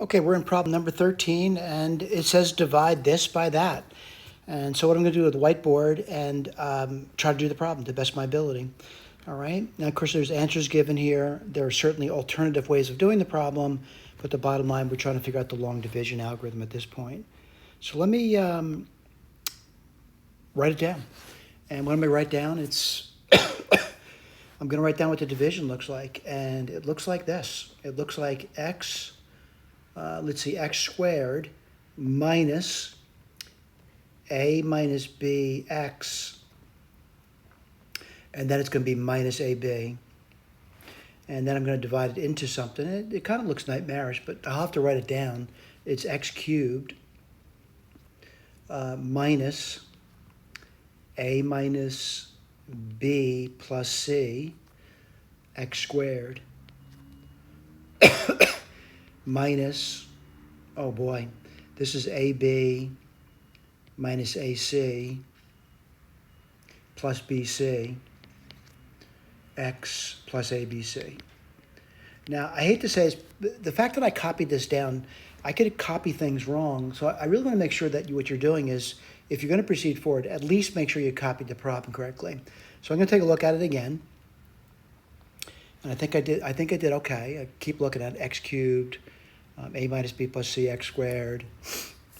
Okay, we're in problem number 13, and it says divide this by that. And so what I'm going to do with the whiteboard and try to do the problem to the best of my ability. All right. Now, of course, there's answers given here. There are certainly alternative ways of doing the problem, but the bottom line, we're trying to figure out the long division algorithm at this point. So let me write it down. And when I write down, it's I'm going to write down what the division looks like, and it looks like this. It looks like x. Let's see, x squared minus a minus b x, and then it's going to be minus ab. And then I'm going to divide it into something. It kind of looks nightmarish, but I'll have to write it down. It's x cubed minus a minus b plus c x squared minus, oh boy, this is AB minus AC plus BC x plus ABC. Now, I hate to say this, the fact that I copied this down, I could copy things wrong, so I really want to make sure that what you're doing is, if you're going to proceed forward, at least make sure you copied the problem correctly. So I'm going to take a look at it again. And I think I did okay. I keep looking at x cubed, a minus b plus c x squared.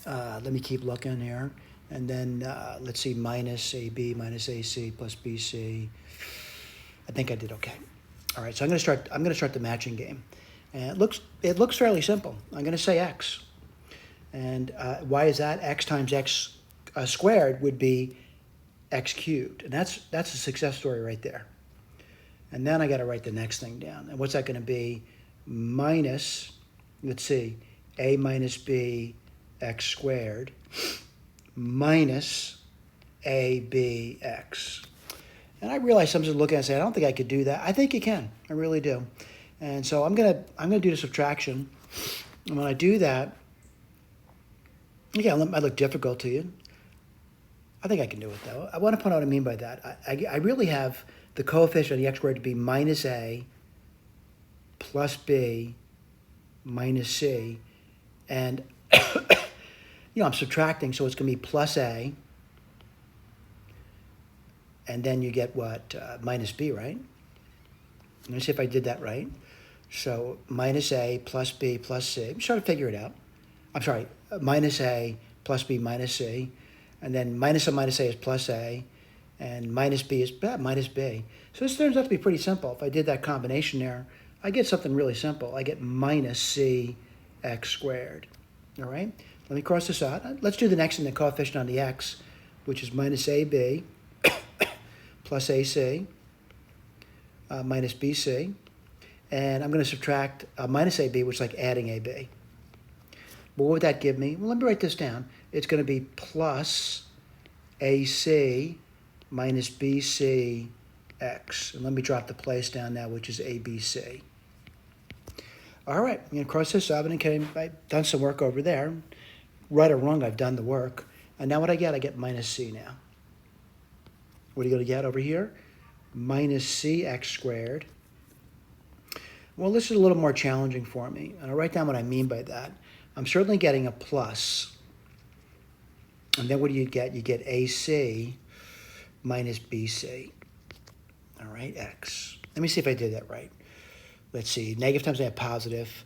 Let me keep looking here. And then let's see, minus ab minus ac plus bc. I think I did okay. All right, so I'm going to start the matching game. And it looks fairly simple. I'm going to say x. And why is that? X times x squared would be x cubed. And that's a success story right there. And then I got to write the next thing down. And what's that going to be? Minus, let's see, a minus b x squared minus abx. And I realize some looking at it and say, I don't think I could do that. I think you can. I really do. And so I'm gonna do the subtraction. And when I do that, again, it might look difficult to you. I think I can do it though. I want to point out what I mean by that. I really have the coefficient of the x squared to be minus a plus b minus c. And I'm subtracting, so it's going to be plus a. And then you get what? Minus b, right? Let me see if I did that right. So minus a plus b plus c. I'm trying to figure it out. I'm sorry, minus a plus b minus c. And then minus a minus a is plus a. And minus b is minus b. So this turns out to be pretty simple. If I did that combination there, I get something really simple. I get minus c x squared. All right? Let me cross this out. Let's do the next thing, the coefficient on the x, which is minus ab plus ac minus bc. And I'm going to subtract minus ab, which is like adding ab. But what would that give me? Well, let me write this down. It's going to be plus ac minus bc x. And let me drop the place down now, which is abc. All right, I'm going to cross this out, and I've done some work over there. Right or wrong, I've done the work. And now what I get minus c now. What are you going to get over here? Minus cx squared. Well, this is a little more challenging for me, and I'll write down what I mean by that. I'm certainly getting a plus. And then what do you get? You get ac minus bc. All right, x. Let me see if I did that right. Let's see, negative times a have positive,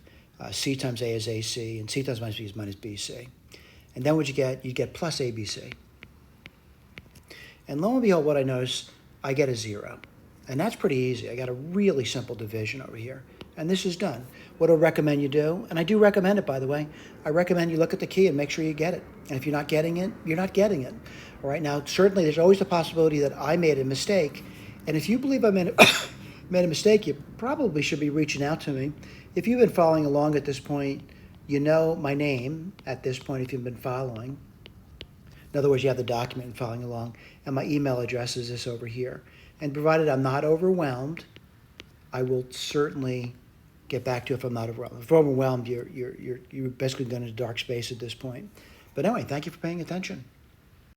c times a is ac, and c times minus b is minus bc. And then what you get? You get plus abc. And lo and behold, what I notice, I get a 0. And that's pretty easy. I got a really simple division over here. And this is done. What do I recommend you do? And I do recommend it, by the way. I recommend you look at the key and make sure you get it. And if you're not getting it, you're not getting it. All right, now, certainly there's always the possibility that I made a mistake. And if you believe I made a mistake, you probably should be reaching out to me. If you've been following along at this point, you know my name at this point if you've been following. In other words, you have the document and following along. And my email address is this over here. And provided I'm not overwhelmed, I will certainly get back to you if I'm not overwhelmed. If I'm overwhelmed, you're basically going into dark space at this point. But anyway, thank you for paying attention.